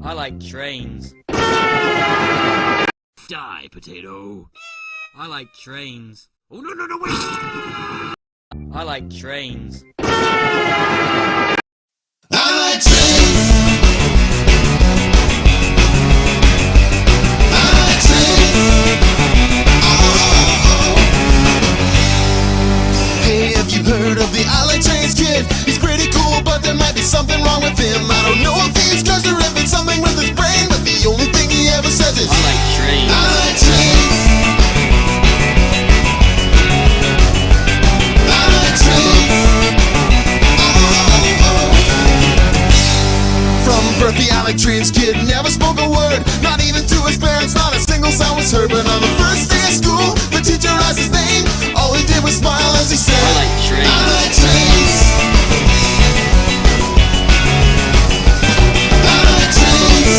I like trains. Die, potato. I like trains. Oh, no, no, no, wait! I like trains. I like trains. I like trains. Oh. Hey, have you heard of the I like trains kid? He's pretty cool, but there might be something wrong with him. I don't know if he's cursed or if it's something with his brain, but the only thing he ever says is I like trains. I like trains. I like trains. From birth, the I like trains kid never spoke a word, not even to his parents, not a single sound was heard. But on the first day of school, the teacher asked his name. All he did was smile as he said, I like trains. I like trains. I like trains.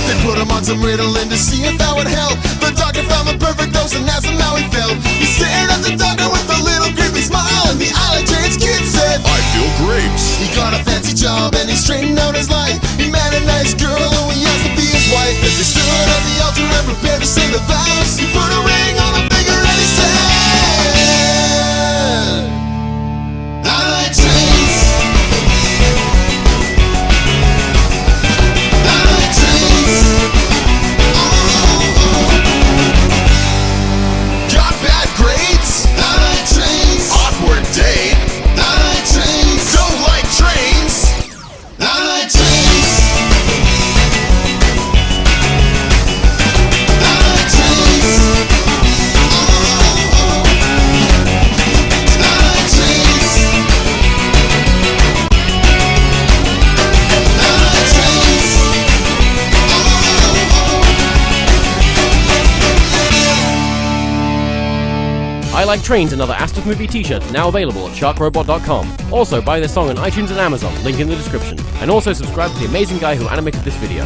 They put him on some Ritalin to see if that would help. The doctor found the perfect dose and asked him how he felt. He stared at the doctor with a little creepy smile, and the I like trains kid said, I feel great. he got a fancy job and he straightened out his life. He met a nice girl who he asked to be his wife. As they stood at the altar and prepared to say the vows, he put a ring on her finger and he said, I like trains. I like trains. Got bad grades. I like trains. Awkward date. I like trains. Don't like trains. I like trains. I like trains. I like trains. I like trains. I Like Trains and other Astor Movie t-shirts now available at sharkrobot.com. Also buy this song on iTunes and Amazon, link in the description. And also subscribe to the amazing guy who animated this video.